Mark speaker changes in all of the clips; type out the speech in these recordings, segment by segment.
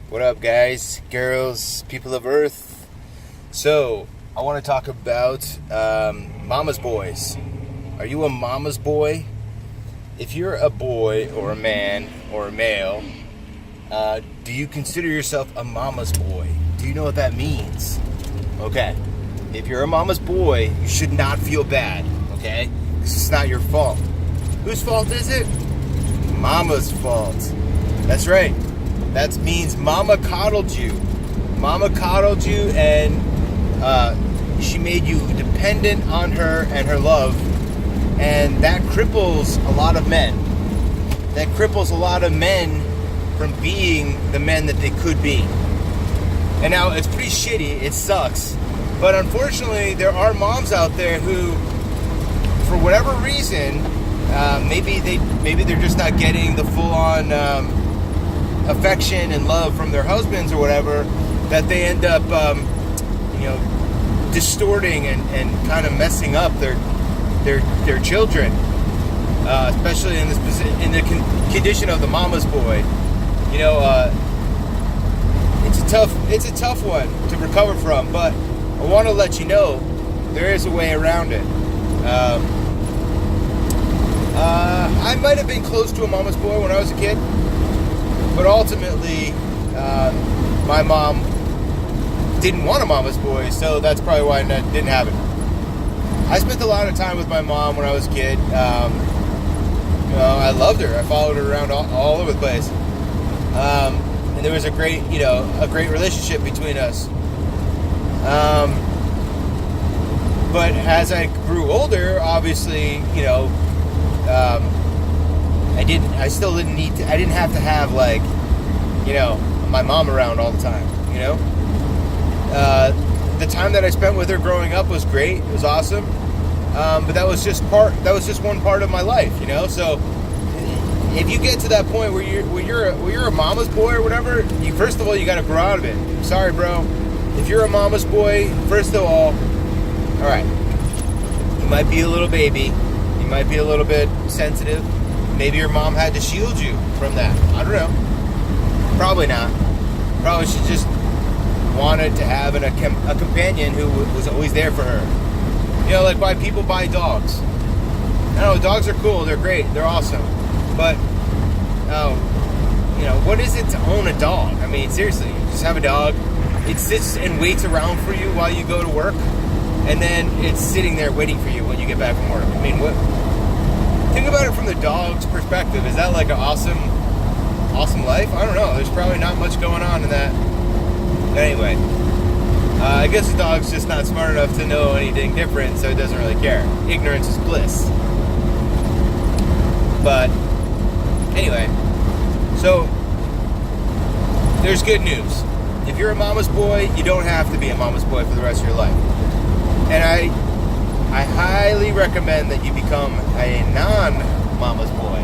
Speaker 1: What up, guys, girls, people of Earth? So, I want to talk about mama's boys. Are you a mama's boy? If you're a boy or a man or a male, do you consider yourself a mama's boy? Do you know what that means? Okay. If you're a mama's boy, you should not feel bad, okay? This is not your fault. Whose fault is it? Mama's fault. That's right. That means mama coddled you. Mama coddled you and she made you dependent on her and her love. And that cripples a lot of men. That cripples a lot of men from being the men that they could be. And now it's pretty shitty. It sucks. But unfortunately, there are moms out there who, for whatever reason, maybe they're just not getting the full-on affection and love from their husbands or whatever, that they end up, distorting and kind of messing up their children, especially in the condition of the mama's boy. It's a tough one to recover from, but I want to let you know there is a way around it. I might have been close to a mama's boy when I was a kid, but ultimately, my mom didn't want a mama's boy, so that's probably why I didn't have it. I spent a lot of time with my mom when I was a kid. I loved her. I followed her around all over the place, and there was a great relationship between us. But as I grew older, obviously, I didn't have to have my mom around all the time. The time that I spent with her growing up was great. It was awesome. But that was just one part of my life. So if you get to that point where you're a mama's boy or whatever, first of all, you got to grow out of it. Sorry, bro. If you're a mama's boy, first of all right, you might be a little baby. You might be a little bit sensitive. Maybe your mom had to shield you from that. I don't know. Probably not. Probably she just wanted to have a companion who was always there for her. Like why people buy dogs. I know dogs are cool. They're great. They're awesome. But, what is it to own a dog? I mean, seriously, you just have a dog. It sits and waits around for you while you go to work. And then it's sitting there waiting for you when you get back from work. I mean, what? Think about it from the dog's perspective. Is that like an awesome life? I don't know. There's probably not much going on in that. Anyway, I guess the dog's just not smart enough to know anything different, so it doesn't really care. Ignorance is bliss. But anyway, so there's good news. If you're a mama's boy, you don't have to be a mama's boy for the rest of your life. And I highly recommend that you become a non-mama's boy.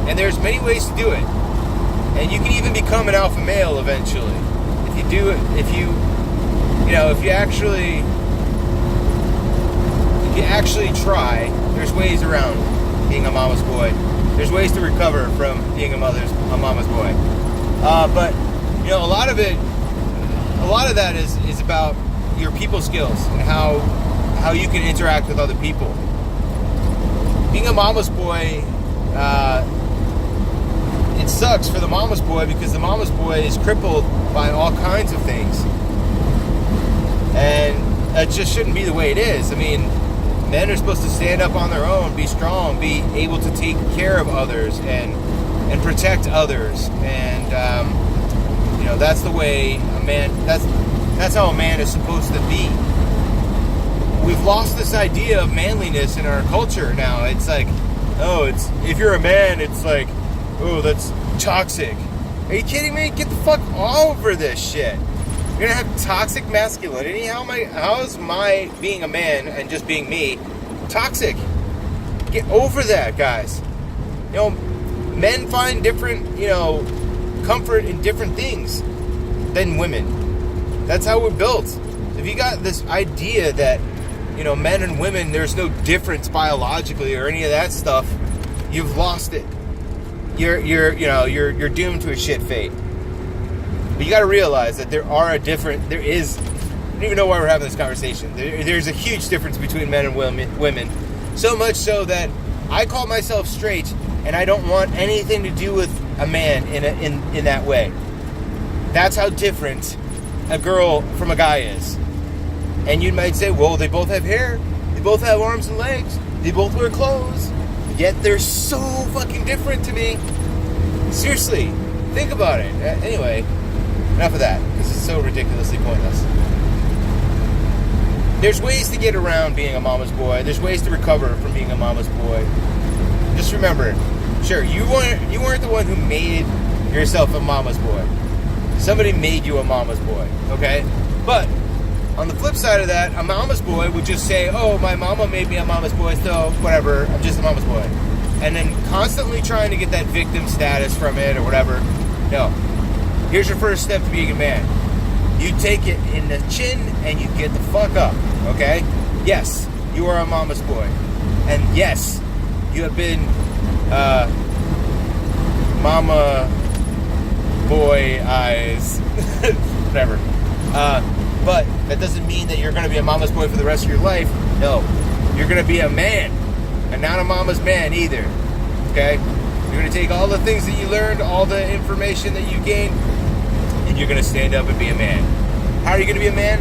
Speaker 1: And there's many ways to do it. And you can even become an alpha male eventually. If you actually try, there's ways around being a mama's boy. There's ways to recover from being a mama's boy. But a lot of that is about your people skills and how you can interact with other people. Being a mama's boy, it sucks for the mama's boy because the mama's boy is crippled by all kinds of things. And it just shouldn't be the way it is. I mean, men are supposed to stand up on their own, be strong, be able to take care of others and protect others. And, that's the way a man, that's how a man is supposed to be. We've lost this idea of manliness in our culture now. It's like, if you're a man, it's like, that's toxic. Are you kidding me? Get the fuck over this shit. You're gonna have toxic masculinity? How is my being a man and just being me toxic? Get over that, guys. Men find different, comfort in different things than women. That's how we're built. If you got this idea that, men and women, there's no difference biologically or any of that stuff, you've lost it. You're doomed to a shit fate. But you got to realize that there is, I don't even know why we're having this conversation. There's a huge difference between men and women. So much so that I call myself straight, and I don't want anything to do with a man in that way. That's how different a girl from a guy is. And you might say, well, they both have hair, they both have arms and legs, they both wear clothes, yet they're so fucking different to me. Seriously, think about it. Anyway, enough of that, because it's so ridiculously pointless. There's ways to get around being a mama's boy. There's ways to recover from being a mama's boy. Just remember, sure, you weren't the one who made yourself a mama's boy. Somebody made you a mama's boy, okay? But on the flip side of that, a mama's boy would just say, oh, my mama made me a mama's boy, so whatever, I'm just a mama's boy. And then constantly trying to get that victim status from it or whatever. No. Here's your first step to being a man. You take it in the chin and you get the fuck up, okay? Yes, you are a mama's boy. And yes, you have been mama boy eyes. Whatever. But that doesn't mean that you're going to be a mama's boy for the rest of your life. No. You're going to be a man. And not a mama's man either. Okay? You're going to take all the things that you learned, all the information that you gained, and you're going to stand up and be a man. How are you going to be a man?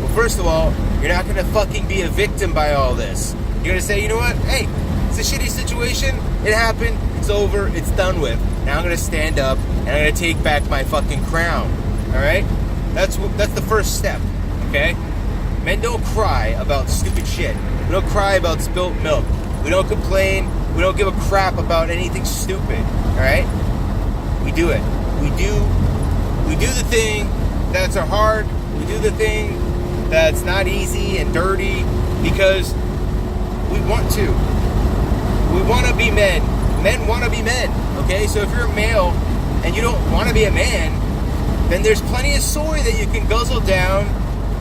Speaker 1: Well, first of all, you're not going to fucking be a victim by all this. You're going to say, you know what? Hey, it's a shitty situation. It happened. It's over. It's done with. Now I'm going to stand up and I'm going to take back my fucking crown. Alright? That's the first step. Okay? Men don't cry about stupid shit. We don't cry about spilt milk. We don't complain. We don't give a crap about anything stupid. Alright? We do it. We do the thing that's hard. We do the thing that's not easy and dirty because we want to. We want to be men. Men want to be men. Okay? So if you're a male and you don't want to be a man, then there's plenty of soy that you can guzzle down.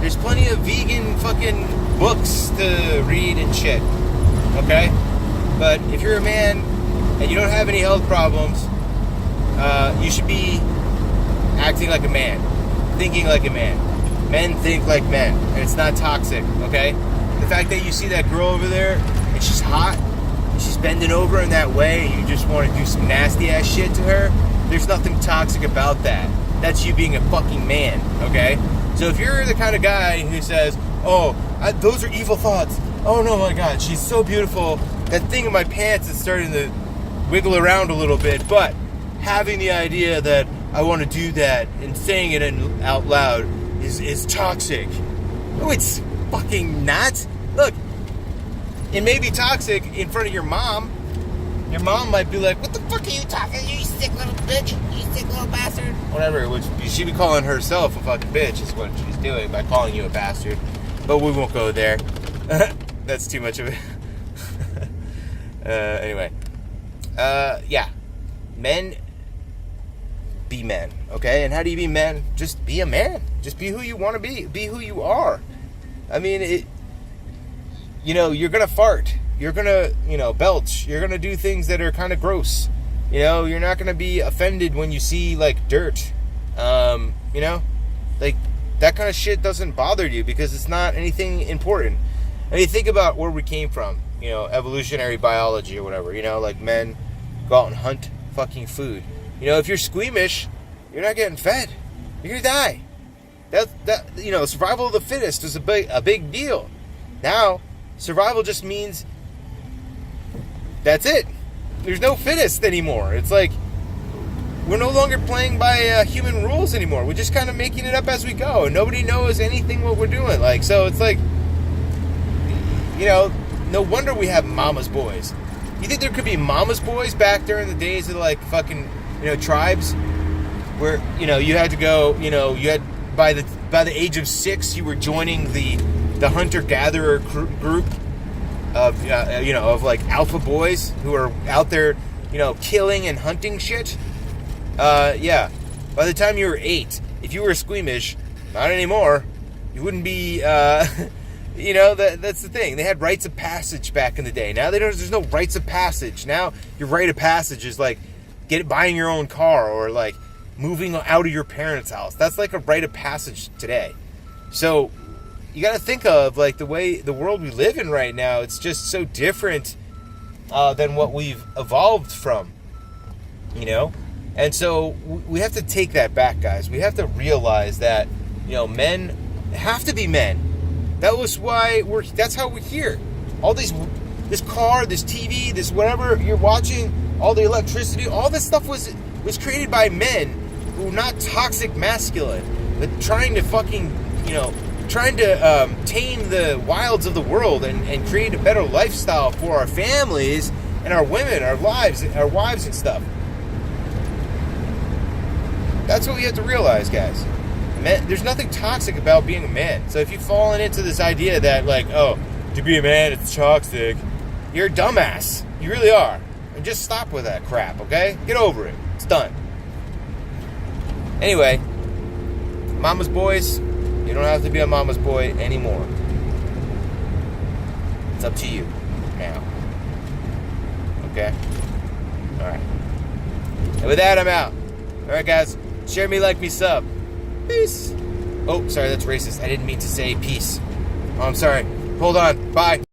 Speaker 1: There's plenty of vegan fucking books to read and shit. Okay? But if you're a man and you don't have any health problems, you should be acting like a man. Thinking like a man. Men think like men. And it's not toxic. Okay? The fact that you see that girl over there and she's hot, and she's bending over in that way, and you just want to do some nasty ass shit to her, there's nothing toxic about that. That's you being a fucking man, okay? So if you're the kind of guy who says, oh, those are evil thoughts. Oh, no, my God, she's so beautiful. That thing in my pants is starting to wiggle around a little bit. But having the idea that I want to do that and saying it out loud is toxic. No, it's fucking not. Look, it may be toxic in front of your mom. Your mom might be like, what the fuck are you talking? You sick little bitch. You sick little bastard. Whatever, which she'd be calling herself a fucking bitch is what she's doing by calling you a bastard. But we won't go there. That's too much of it. Anyway. Yeah. Men be men, okay? And how do you be men? Just be a man. Just be who you want to be. Be who you are. I mean, you're going to fart. You're going to, belch. You're going to do things that are kind of gross. You're not going to be offended when you see, like, dirt. Like, that kind of shit doesn't bother you because it's not anything important. And you think about where we came from, evolutionary biology or whatever, like men go out and hunt fucking food. If you're squeamish, you're not getting fed. You're going to die. That survival of the fittest is a big deal. Now, survival just means that's it. There's no fittest anymore. It's like we're no longer playing by human rules anymore. We're just kind of making it up as we go. And nobody knows anything what we're doing. Like, so it's like, no wonder we have mama's boys. You think there could be mama's boys back during the days of like fucking, tribes where, you had to go, you had by the age of 6, you were joining the hunter-gatherer group of like alpha boys who are out there, killing and hunting shit. Yeah. By the time you were 8, if you were squeamish, not anymore, you wouldn't be, that's the thing. They had rites of passage back in the day. Now there's no rites of passage. Now your rite of passage is like buying your own car or like moving out of your parents' house. That's like a rite of passage today. So you got to think of like the way the world we live in right now. It's just so different than what we've evolved from, you know? And so we have to take that back, guys. We have to realize that, you know, men have to be men. That was why that's how we're here. All this car, this TV, this whatever you're watching, all the electricity, all this stuff was created by men who were not toxic masculine, but trying to fucking, you know, trying to tame the wilds of the world and create a better lifestyle for our families and our women, our wives and stuff. That's what we have to realize, guys. Men, there's nothing toxic about being a man. So if you've fallen into this idea that, like, oh, to be a man, it's toxic, you're a dumbass. You really are. And just stop with that crap, okay? Get over it. It's done. Anyway, mama's boys, you don't have to be a mama's boy anymore. It's up to you now. Okay? Alright. And with that, I'm out. Alright, guys. Share me, like me, sub. Peace. Oh, sorry, that's racist. I didn't mean to say peace. Oh, I'm sorry. Hold on. Bye.